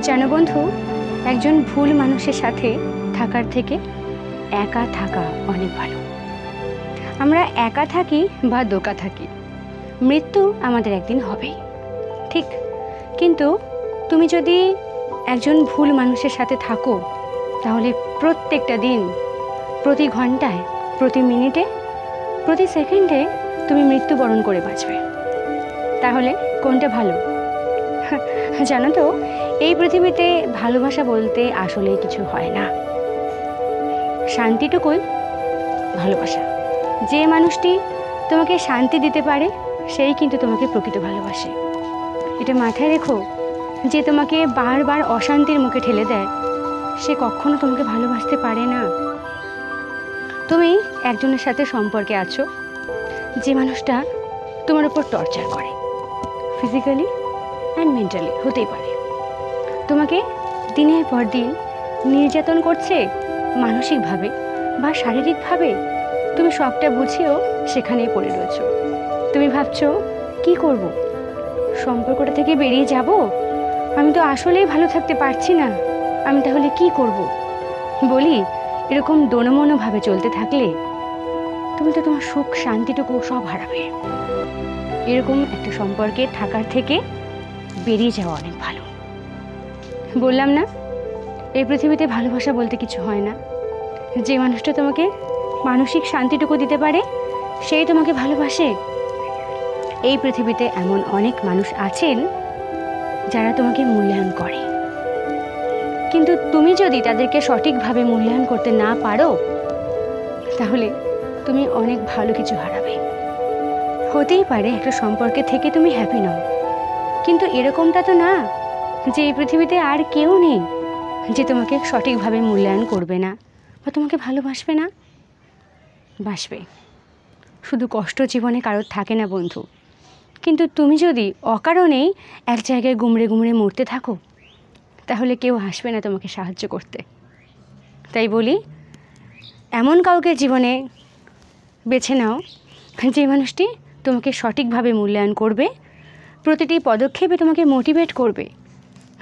জানো বন্ধু, একজন ভুল মানুষের সাথে থাকার থেকে একা থাকা অনেক ভালো। আমরা একা থাকি বা দোকা থাকি, মৃত্যু আমাদের একদিন হবেই, ঠিক। কিন্তু তুমি যদি একজন ভুল মানুষের সাথে থাকো, তাহলে প্রত্যেকটা দিন, প্রতি ঘন্টায়, প্রতি মিনিটে, প্রতি সেকেন্ডে তুমি মৃত্যুবরণ করে বাঁচবে। তাহলে কোনটা ভালো? জানো তো, এই পৃথিবীতে ভালোবাসা বলতে আসলে কিছু হয় না, শান্তিটুকুই ভালোবাসা। যে মানুষটি তোমাকে শান্তি দিতে পারে, সেই কিন্তু তোমাকে প্রকৃত ভালোবাসে। এটা মাথায় রেখো, যে তোমাকে বারবার অশান্তির মুখে ঠেলে দেয়, সে কখনো তোমাকে ভালোবাসতে পারে না। তুমি একজনের সাথে সম্পর্কে আছো, যে মানুষটা তোমার উপর টর্চার করে, ফিজিক্যালি অ্যান্ড মেন্টালি হতেই পারে। তোমাকে দিনের পর দিন নির্যাতন করছে, মানসিকভাবে বা শারীরিকভাবে। তুমি সবটা বুঝেও সেখানেই পড়ে রয়েছো। তুমি ভাবছো, কি করব? সম্পর্কটা থেকে বেরিয়ে যাব? আমি তো আসলেই ভালো থাকতে পারছি না, আমি তাহলে কি করব? বলি, এরকম দোনমনোভাবে চলতে থাকলে তুমি তো তোমার সুখ শান্তিটুকু সব হারাবে। এরকম একটা সম্পর্কে থাকার থেকে বেরিয়ে যাওয়া অনেক ভালো। বললাম না, এই পৃথিবীতে ভালোবাসা বলতে কিছু হয় না। যে মানুষটা তোমাকে মানসিক শান্তিটুকু দিতে পারে, সেই তোমাকে ভালোবাসে। এই পৃথিবীতে এমন অনেক মানুষ আছেন যারা তোমাকে মূল্যায়ন করে, কিন্তু তুমি যদি তাদেরকে সঠিকভাবে মূল্যায়ন করতে না পারো, তাহলে তুমি অনেক ভালো কিছু হারাবে। হতেই পারে একটা সম্পর্কে থেকে তুমি হ্যাপি নও, কিন্তু এরকমটা তো না যে এই পৃথিবীতে আর কেউ নেই যে তোমাকে সঠিকভাবে মূল্যায়ন করবে না বা তোমাকে ভালোবাসবে না। বাসবে, শুধু কষ্ট জীবনে কারোর থাকে না বন্ধু। কিন্তু তুমি যদি অকারণেই এক জায়গায় গুমড়ে গুমড়ে মরতে থাকো, তাহলে কেউ আসবে না তোমাকে সাহায্য করতে। তাই বলি, এমন কাউকে জীবনে বেছে নাও, যে মানুষটি তোমাকে সঠিকভাবে মূল্যায়ন করবে, প্রতিটি পদক্ষেপে তোমাকে মোটিভেট করবে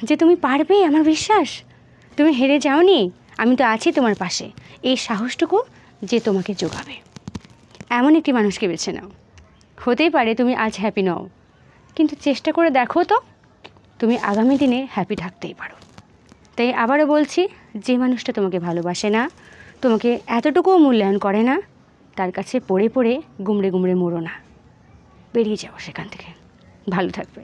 যে তুমি পারবে, আমার বিশ্বাস, তুমি হেরে যাওনি, আমি তো আছি তোমার পাশে, এই সাহসটুকু যে তোমাকে যোগাবে। এমন একটি মানুষকে বেছে নাও। হতেই পারে তুমি আজ হ্যাপি নও, কিন্তু চেষ্টা করে দেখো তো, তুমি আগামী দিনে হ্যাপি থাকতেই পারো। তাই আবারও বলছি, যে মানুষটা তোমাকে ভালোবাসে না, তোমাকে এতটুকুও মূল্যায়ন করে না, তার কাছে পড়ে পড়ে গুমড়ে গুমড়ে মরো না, বেরিয়ে যাও সেখান থেকে। ভালো থাকবে।